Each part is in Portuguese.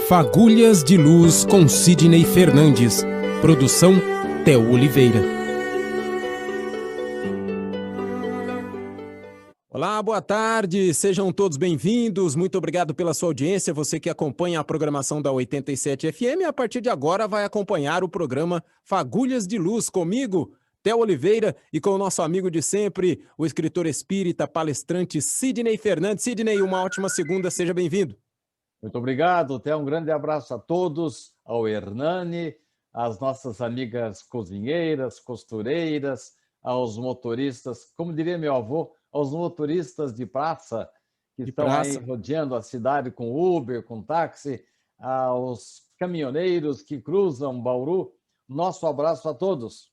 Fagulhas de Luz com Sidney Fernandes. Produção Theo Oliveira. Olá, boa tarde, sejam todos bem-vindos, muito obrigado pela sua audiência, você que acompanha a programação da 87 FM, a partir de agora vai acompanhar o programa Fagulhas de Luz comigo, Theo Oliveira, e com o nosso amigo de sempre, o escritor espírita, palestrante Sidney Fernandes. Sidney, uma ótima segunda, seja bem-vindo. Muito obrigado, Theo, um grande abraço a todos, ao Hernani, às nossas amigas cozinheiras, costureiras, aos motoristas, como diria meu avô, aos motoristas de praça que estão aí rodeando a cidade com Uber, com táxi, aos caminhoneiros que cruzam Bauru. Nosso abraço a todos.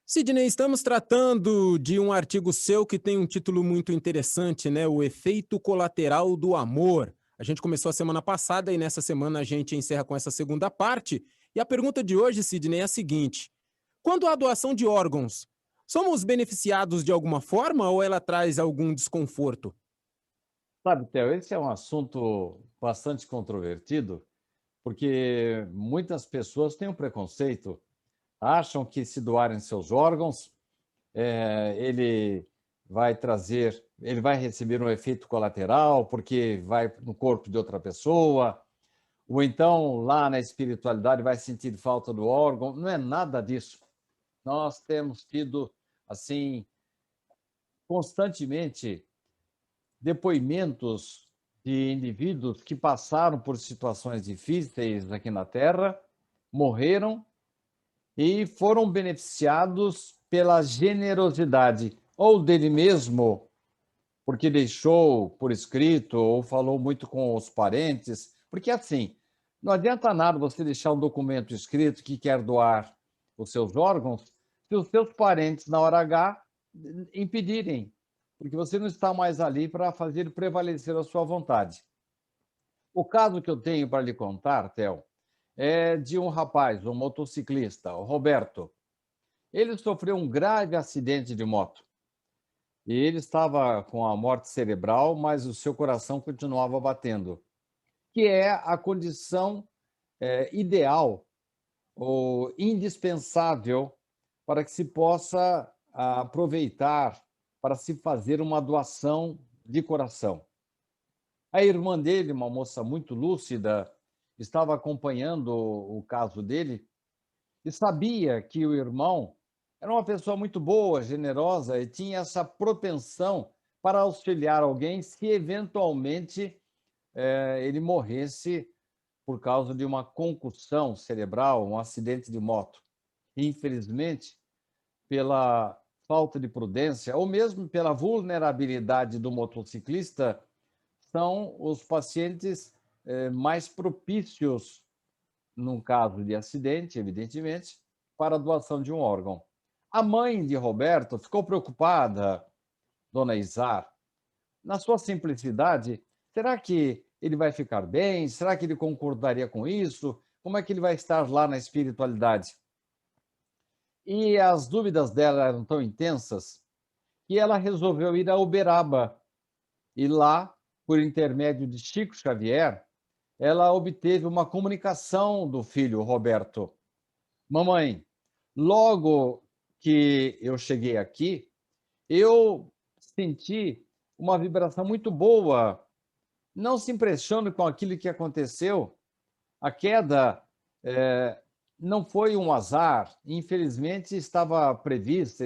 Sidney, estamos tratando de um artigo seu que tem um título muito interessante, né? O efeito colateral do amor. A gente começou a semana passada e nessa semana a gente encerra com essa segunda parte. E a pergunta de hoje, Sidney, é a seguinte: quando há doação de órgãos, somos beneficiados de alguma forma ou ela traz algum desconforto? Sabe, Theo, esse é um assunto bastante controvertido, porque muitas pessoas têm um preconceito, acham que se doarem seus órgãos, ele vai receber um efeito colateral, porque vai no corpo de outra pessoa, ou então lá na espiritualidade vai sentir falta do órgão. Não é nada disso. Nós temos tido, assim, constantemente depoimentos de indivíduos que passaram por situações difíceis aqui na Terra, morreram e foram beneficiados pela generosidade ou dele mesmo, porque deixou por escrito ou falou muito com os parentes, porque assim, não adianta nada você deixar um documento escrito que quer doar os seus órgãos se os seus parentes, na hora H, impedirem, porque você não está mais ali para fazer prevalecer a sua vontade. O caso que eu tenho para lhe contar, Theo, é de um rapaz, um motociclista, o Roberto. Ele sofreu um grave acidente de moto. E ele estava com a morte cerebral, mas o seu coração continuava batendo, que é a condição ideal ou indispensável para que se possa aproveitar para se fazer uma doação de coração. A irmã dele, uma moça muito lúcida, estava acompanhando o caso dele e sabia que o irmão era uma pessoa muito boa, generosa e tinha essa propensão para auxiliar alguém se eventualmente ele morresse por causa de uma concussão cerebral, um acidente de moto. Infelizmente, pela falta de prudência ou mesmo pela vulnerabilidade do motociclista, são os pacientes mais propícios, num caso de acidente, evidentemente, para a doação de um órgão. A mãe de Roberto ficou preocupada, dona Izar. Na sua simplicidade, será que ele vai ficar bem? Será que ele concordaria com isso? Como é que ele vai estar lá na espiritualidade? E as dúvidas dela eram tão intensas que ela resolveu ir a Uberaba. E lá, por intermédio de Chico Xavier, ela obteve uma comunicação do filho Roberto. Mamãe, logo que eu cheguei aqui, eu senti uma vibração muito boa. Não se impressione com aquilo que aconteceu. A queda não foi um azar. Infelizmente, estava prevista,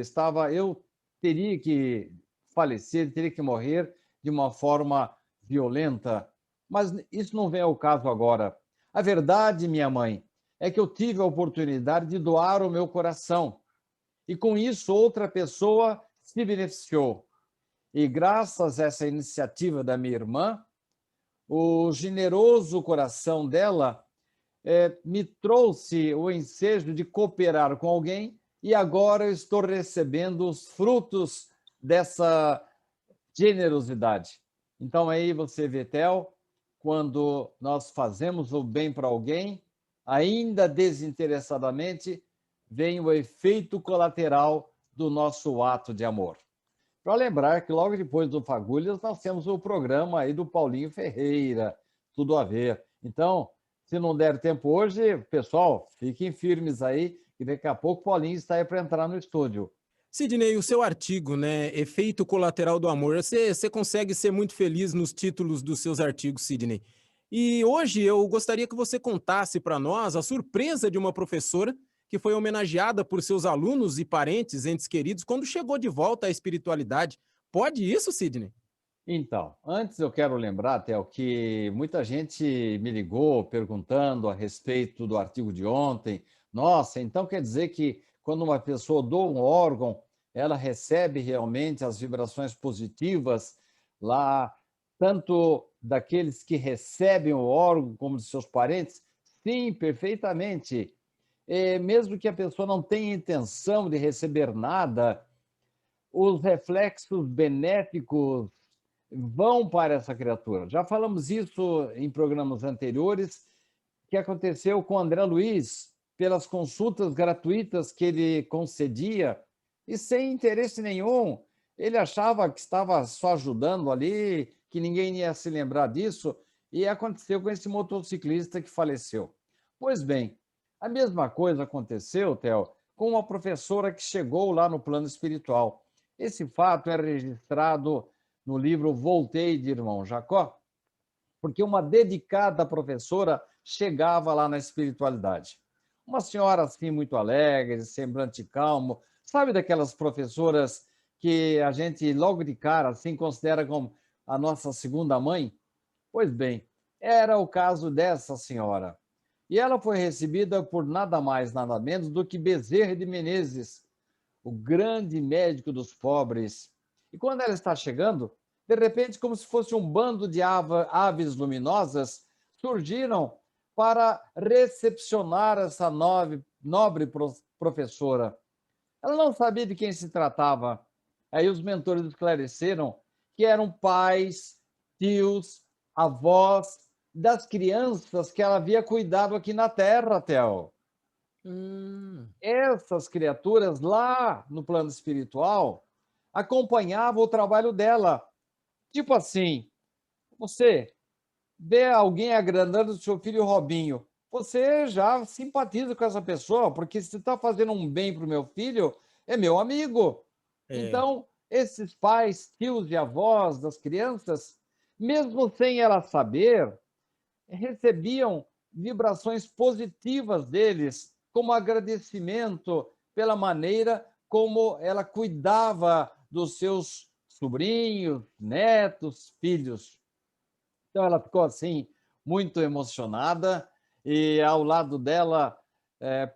eu teria que falecer, teria que morrer de uma forma violenta. Mas isso não vem ao caso agora. A verdade, minha mãe, é que eu tive a oportunidade de doar o meu coração. E com isso, outra pessoa se beneficiou. E graças a essa iniciativa da minha irmã, o generoso coração dela me trouxe o ensejo de cooperar com alguém e agora eu estou recebendo os frutos dessa generosidade. Então, aí você vê, Theo, quando nós fazemos o bem para alguém, ainda desinteressadamente, vem o efeito colateral do nosso ato de amor. Para lembrar que logo depois do Fagulhas nós temos o programa aí do Paulinho Ferreira, Tudo a Ver. Então, se não der tempo hoje, pessoal, fiquem firmes aí, que daqui a pouco o Paulinho está aí para entrar no estúdio. Sidney, o seu artigo, né, Efeito Colateral do Amor, você consegue ser muito feliz nos títulos dos seus artigos, Sidney. E hoje eu gostaria que você contasse para nós a surpresa de uma professora que foi homenageada por seus alunos e parentes, entes queridos, quando chegou de volta à espiritualidade. Pode isso, Sidney? Então, antes eu quero lembrar, Theo, que muita gente me ligou perguntando a respeito do artigo de ontem. Nossa, então quer dizer que quando uma pessoa doa um órgão, ela recebe realmente as vibrações positivas lá, tanto daqueles que recebem o órgão como de seus parentes? Sim, perfeitamente. Mesmo que a pessoa não tenha intenção de receber nada, os reflexos benéficos vão para essa criatura. Já falamos isso em programas anteriores, que aconteceu com André Luiz, pelas consultas gratuitas que ele concedia, e sem interesse nenhum. Ele achava que estava só ajudando ali, que ninguém ia se lembrar disso, e aconteceu com esse motociclista que faleceu. Pois bem, a mesma coisa aconteceu, Theo, com uma professora que chegou lá no plano espiritual. Esse fato é registrado no livro Voltei de Irmão Jacó, porque uma dedicada professora chegava lá na espiritualidade. Uma senhora assim muito alegre, semblante calmo, sabe daquelas professoras que a gente logo de cara assim considera como a nossa segunda mãe? Pois bem, era o caso dessa senhora. E ela foi recebida por nada mais, nada menos do que Bezerra de Menezes, o grande médico dos pobres. E quando ela está chegando, de repente, como se fosse um bando de aves luminosas, surgiram para recepcionar essa nobre professora. Ela não sabia de quem se tratava. Aí os mentores esclareceram que eram pais, tios, avós das crianças que ela havia cuidado aqui na Terra, Theo. Essas criaturas lá no plano espiritual acompanhavam o trabalho dela. Tipo assim, você vê alguém agradando o seu filho Robinho, você já simpatiza com essa pessoa, porque se está fazendo um bem para o meu filho, é meu amigo. É. Então, esses pais, tios e avós das crianças, mesmo sem ela saber, recebiam vibrações positivas deles, como agradecimento pela maneira como ela cuidava dos seus sobrinhos, netos, filhos. Então ela ficou assim muito emocionada e ao lado dela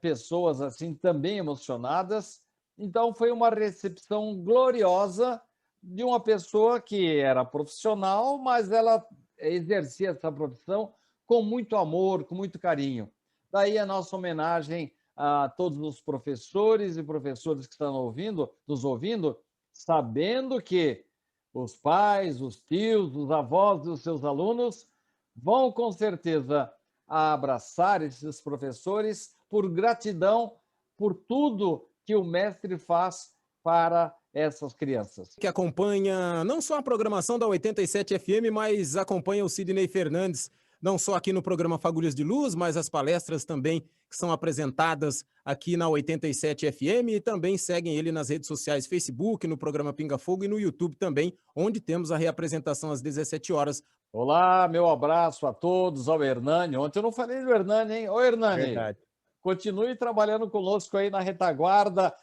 pessoas assim também emocionadas. Então foi uma recepção gloriosa de uma pessoa que era profissional, mas ela exercia essa profissão com muito amor, com muito carinho. Daí a nossa homenagem a todos os professores e professoras que estão ouvindo, nos ouvindo, sabendo que os pais, os tios, os avós dos seus alunos vão com certeza abraçar esses professores por gratidão por tudo que o mestre faz para essas crianças. Que acompanha não só a programação da 87 FM, mas acompanha o Sidney Fernandes, não só aqui no programa Fagulhas de Luz, mas as palestras também que são apresentadas aqui na 87 FM e também seguem ele nas redes sociais, Facebook, no programa Pinga Fogo e no YouTube também, onde temos a reapresentação às 17 horas. Olá, meu abraço a todos, ao Hernani. Ontem eu não falei do Hernani, hein? Ô, Hernani, Verdade. continue trabalhando conosco aí na retaguarda,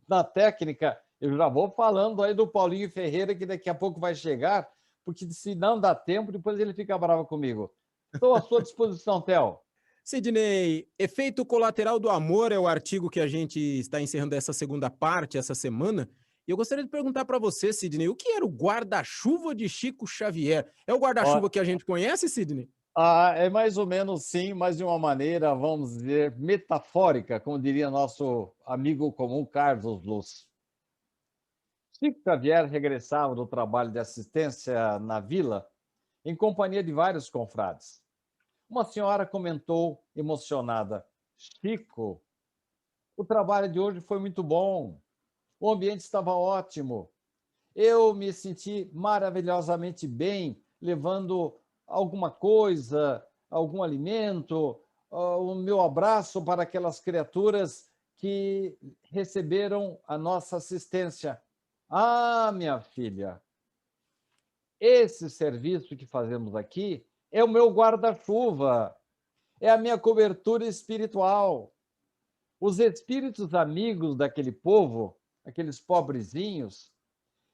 na técnica. Eu já vou falando aí do Paulinho Ferreira, que daqui a pouco vai chegar, porque se não dá tempo, depois ele fica bravo comigo. Estou à sua disposição, Theo. Sidney, Efeito Colateral do Amor é o artigo que a gente está encerrando essa segunda parte, essa semana. E eu gostaria de perguntar para você, Sidney, o que era o guarda-chuva de Chico Xavier? É o Ó, guarda-chuva que a gente conhece, Sidney? é mais ou menos sim, mas de uma maneira, vamos dizer, metafórica, como diria nosso amigo comum Carlos Luz. Chico Xavier regressava do trabalho de assistência na vila em companhia de vários confrades. Uma senhora comentou, emocionada: Chico, o trabalho de hoje foi muito bom, o ambiente estava ótimo, eu me senti maravilhosamente bem, levando alguma coisa algum alimento, o meu abraço para aquelas criaturas que receberam a nossa assistência. Ah, minha filha, esse serviço que fazemos aqui é o meu guarda-chuva, é a minha cobertura espiritual. Os espíritos amigos daquele povo, aqueles pobrezinhos,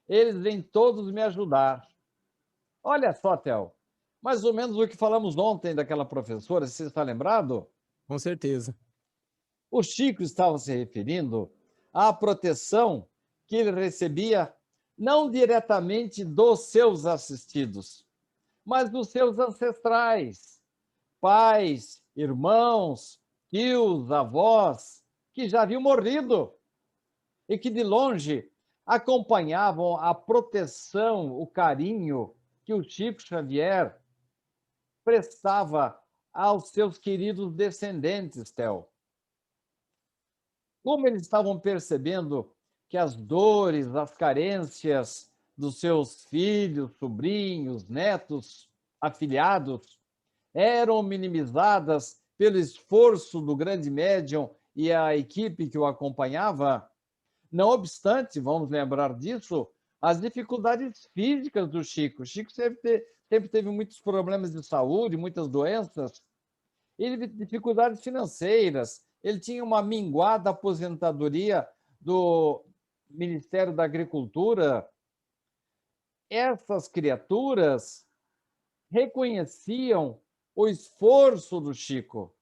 eles vêm todos me ajudar. Olha só, Theo, mais ou menos o que falamos ontem daquela professora, você está lembrado? Com certeza. O Chico estava se referindo à proteção que ele recebia não diretamente dos seus assistidos, mas dos seus ancestrais, pais, irmãos, tios, avós, que já haviam morrido e que de longe acompanhavam a proteção, o carinho que o Chico Xavier prestava aos seus queridos descendentes, Theo. Como eles estavam percebendo que as dores, as carências dos seus filhos, sobrinhos, netos, afilhados, eram minimizadas pelo esforço do grande médium e a equipe que o acompanhava, não obstante, vamos lembrar disso, as dificuldades físicas do Chico. O Chico sempre teve muitos problemas de saúde, muitas doenças, ele dificuldades financeiras, ele tinha uma minguada aposentadoria do Ministério da Agricultura. Essas criaturas reconheciam o esforço do Chico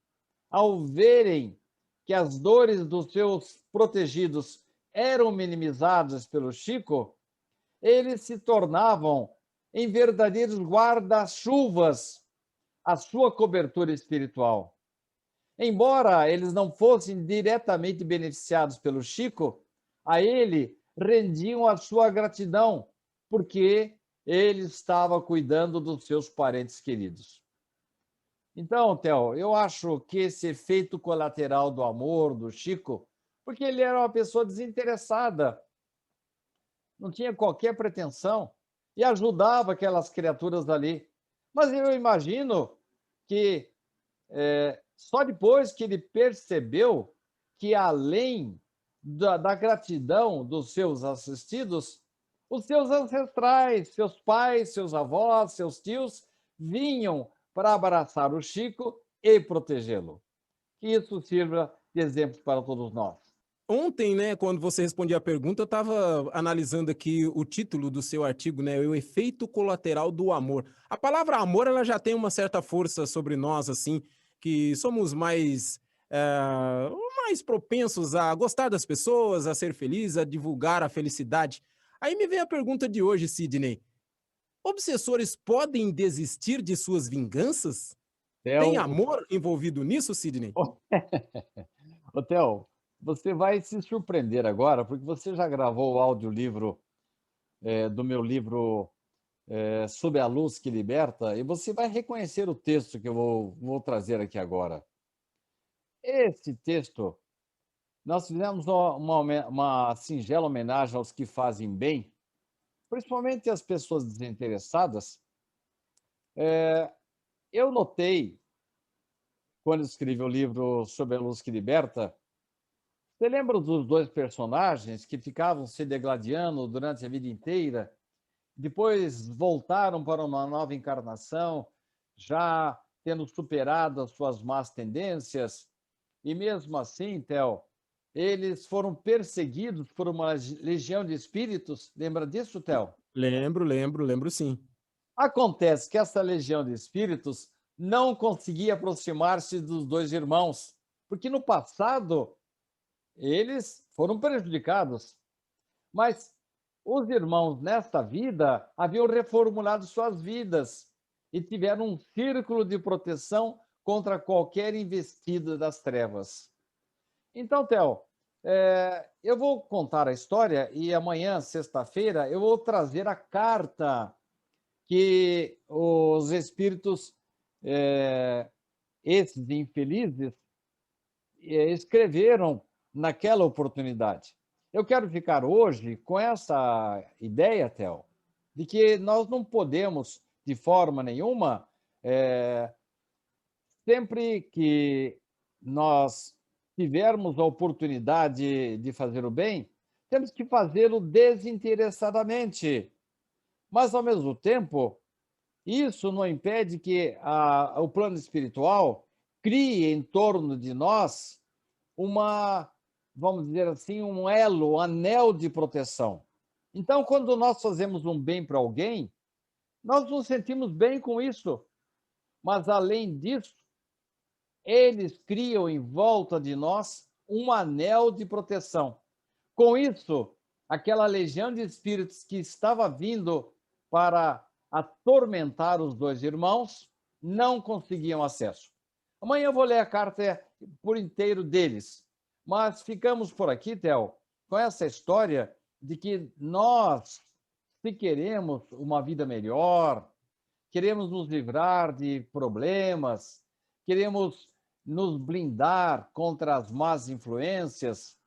ao verem que as dores dos seus protegidos eram minimizadas pelo Chico, eles se tornavam em verdadeiros guarda-chuvas a sua cobertura espiritual. Embora eles não fossem diretamente beneficiados pelo Chico, a ele rendiam a sua gratidão, porque ele estava cuidando dos seus parentes queridos. Então, Theo, eu acho que esse efeito colateral do amor do Chico, porque ele era uma pessoa desinteressada, não tinha qualquer pretensão e ajudava aquelas criaturas ali. Mas eu imagino que só depois que ele percebeu que, além da gratidão dos seus assistidos, os seus ancestrais, seus pais, seus avós, seus tios, vinham para abraçar o Chico e protegê-lo. Que isso sirva de exemplo para todos nós. Ontem, né, quando você respondia a pergunta, eu estava analisando aqui o título do seu artigo, né, o efeito colateral do amor. A palavra amor, ela já tem uma certa força sobre nós, assim, que somos mais propensos a gostar das pessoas, a ser felizes, a divulgar a felicidade. Aí me vem a pergunta de hoje, Sidney. Obsessores podem desistir de suas vinganças? Tem Theo, amor envolvido nisso, Sidney? ô, Theo, você vai se surpreender agora, porque você já gravou o audiolivro do meu livro Sob a Luz que Liberta, e você vai reconhecer o texto que eu vou trazer aqui agora. Esse texto, nós fizemos uma singela homenagem aos que fazem bem, principalmente as pessoas desinteressadas. Eu notei, quando escrevi o livro Sob a Luz que Liberta, você lembra dos dois personagens que ficavam se degladiando durante a vida inteira? Depois voltaram para uma nova encarnação, já tendo superado as suas más tendências, e mesmo assim, Theo, eles foram perseguidos por uma legião de espíritos. Lembra disso, Theo? Lembro sim. Acontece que essa legião de espíritos não conseguia aproximar-se dos dois irmãos, porque no passado eles foram prejudicados. Mas os irmãos, nesta vida, haviam reformulado suas vidas e tiveram um círculo de proteção contra qualquer investida das trevas. Então, Theo, eu vou contar a história e amanhã, sexta-feira, eu vou trazer a carta que os espíritos, esses infelizes, escreveram naquela oportunidade. Eu quero ficar hoje com essa ideia, Theo, de que nós não podemos, de forma nenhuma, sempre que nós tivermos a oportunidade de fazer o bem, temos que fazê-lo desinteressadamente. Mas, ao mesmo tempo, isso não impede que o plano espiritual crie em torno de nós uma, vamos dizer assim, um elo, um anel de proteção. Então, quando nós fazemos um bem para alguém, nós nos sentimos bem com isso. Mas, além disso, eles criam em volta de nós um anel de proteção. Com isso, aquela legião de espíritos que estava vindo para atormentar os dois irmãos não conseguiam acesso. Amanhã eu vou ler a carta por inteiro deles, mas ficamos por aqui, Theo, com essa história de que nós, se queremos uma vida melhor, queremos nos livrar de problemas, queremos nos blindar contra as más influências.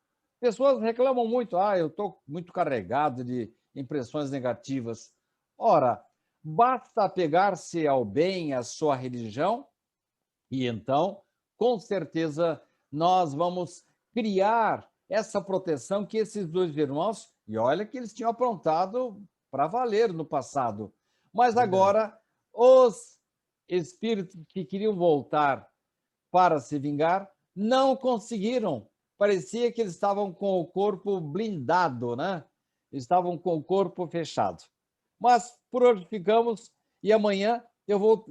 Pessoas reclamam muito, eu estou muito carregado de impressões negativas. Ora, basta apegar-se ao bem, à sua religião, e então, com certeza, nós vamos criar essa proteção que esses dois irmãos, e olha que eles tinham aprontado para valer no passado, mas Verdade. agora os espíritos que queriam voltar para se vingar não conseguiram. Parecia que eles estavam com o corpo blindado, né? Estavam com o corpo fechado. Mas por hoje ficamos e amanhã eu vou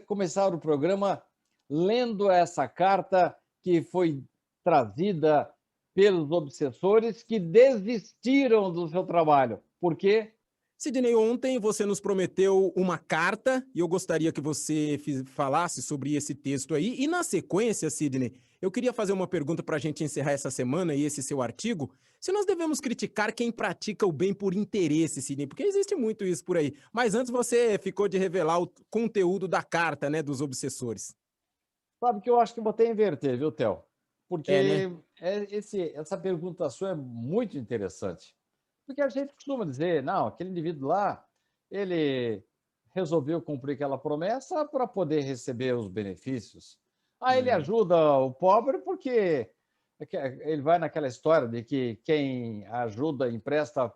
começar o programa lendo essa carta que foi trazida pelos obsessores que desistiram do seu trabalho. Por quê? Sidney, ontem você nos prometeu uma carta e eu gostaria que você falasse sobre esse texto aí. E na sequência, Sidney, eu queria fazer uma pergunta para a gente encerrar essa semana e esse seu artigo. Se nós devemos criticar quem pratica o bem por interesse, Sidney, porque existe muito isso por aí. Mas antes você ficou de revelar o conteúdo da carta, né, dos obsessores. Sabe que eu acho que eu vou até inverter, viu, Theo? É, né? Porque essa pergunta sua é muito interessante. Porque a gente costuma dizer, não, aquele indivíduo lá, ele resolveu cumprir aquela promessa para poder receber os benefícios. Ele É. ajuda o pobre porque ele vai naquela história de que quem ajuda, empresta,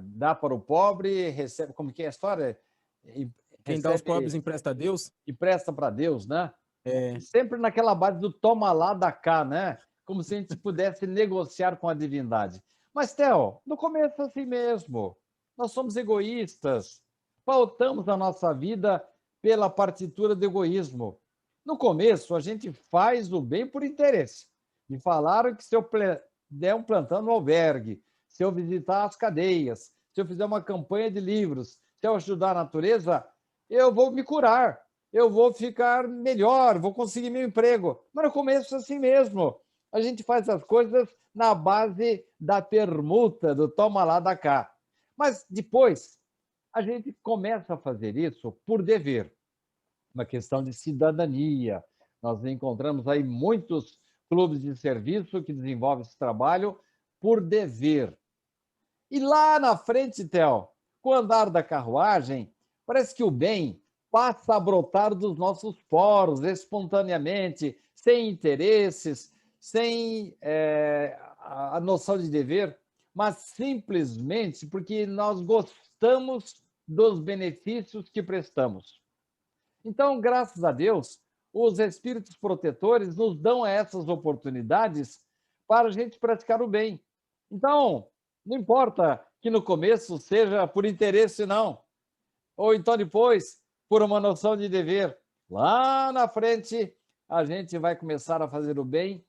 dá para o pobre, recebe, como que é a história? Quem dá aos Recebe pobres empresta a Deus? e presta para Deus, né? É. Sempre naquela base do toma lá, dá cá, né? Como se a gente pudesse negociar com a divindade. Mas, Theo, no começo é assim mesmo. Nós somos egoístas. Pautamos a nossa vida pela partitura do egoísmo. No começo, a gente faz o bem por interesse. Me falaram que se eu der um plantão no albergue, se eu visitar as cadeias, se eu fizer uma campanha de livros, se eu ajudar a natureza, eu vou me curar, eu vou ficar melhor, vou conseguir meu emprego. Mas no começo é assim mesmo. A gente faz as coisas na base da permuta, do toma lá, da cá. Mas depois, a gente começa a fazer isso por dever, uma questão de cidadania. Nós encontramos aí muitos clubes de serviço que desenvolvem esse trabalho por dever. E lá na frente, Theo, com o andar da carruagem, parece que o bem passa a brotar dos nossos poros espontaneamente, sem interesses, sem a noção de dever, mas simplesmente porque nós gostamos dos benefícios que prestamos. Então, graças a Deus, os espíritos protetores nos dão essas oportunidades para a gente praticar o bem. Então, não importa que no começo seja por interesse, não. Ou então depois, por uma noção de dever. Lá na frente, a gente vai começar a fazer o bem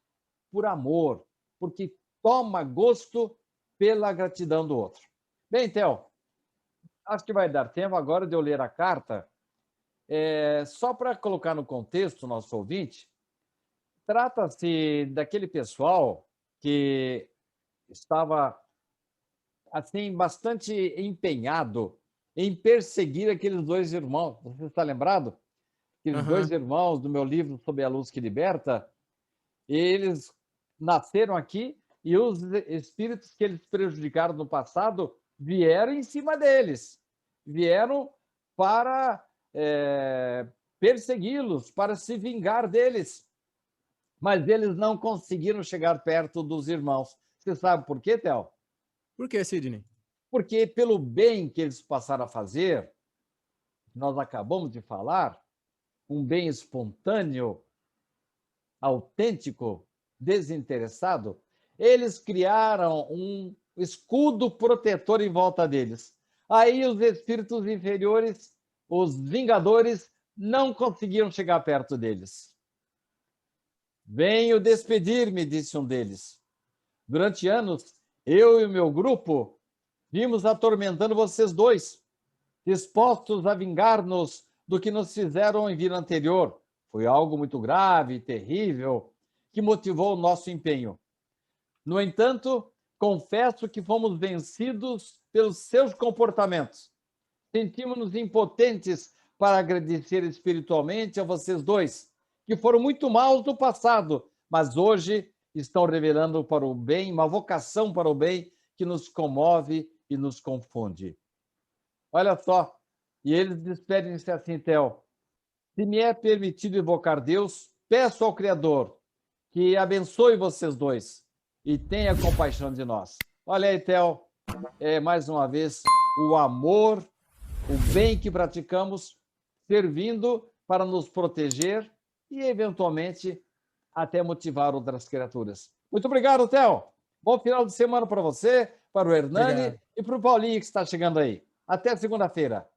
por amor, porque toma gosto pela gratidão do outro. Bem, Theo, acho que vai dar tempo agora de eu ler a carta. Só para colocar no contexto, nosso ouvinte, trata-se daquele pessoal que estava assim bastante empenhado em perseguir aqueles dois irmãos. Você está lembrado? Aqueles dois Aham. irmãos do meu livro Sob a Luz que Liberta, eles nasceram aqui e os espíritos que eles prejudicaram no passado vieram em cima deles. Vieram para persegui-los para se vingar deles. Mas eles não conseguiram chegar perto dos irmãos. Você sabe por quê, Theo? Por que, Sidney? Porque pelo bem que eles passaram a fazer, nós acabamos de falar, um bem espontâneo, autêntico, desinteressado, eles criaram um escudo protetor em volta deles. Aí os espíritos inferiores, os vingadores, não conseguiram chegar perto deles. Venho despedir-me, disse um deles. Durante anos, eu e o meu grupo vimos atormentando vocês dois, dispostos a vingar-nos do que nos fizeram em vida anterior. Foi algo muito grave, terrível, que motivou o nosso empenho. No entanto, confesso que fomos vencidos pelos seus comportamentos. Sentimos-nos impotentes para agradecer espiritualmente a vocês dois, que foram muito maus no passado, mas hoje estão revelando para o bem, uma vocação para o bem que nos comove e nos confunde. Olha só, e eles despedem-se assim, Theo. Se me é permitido invocar Deus, peço ao Criador que abençoe vocês dois e tenha compaixão de nós. Olha aí, Theo, mais uma vez, o amor, o bem que praticamos, servindo para nos proteger e, eventualmente, até motivar outras criaturas. Muito obrigado, Theo. Bom final de semana para você, para o Hernani Obrigado. e para o Paulinho que está chegando aí. Até segunda-feira.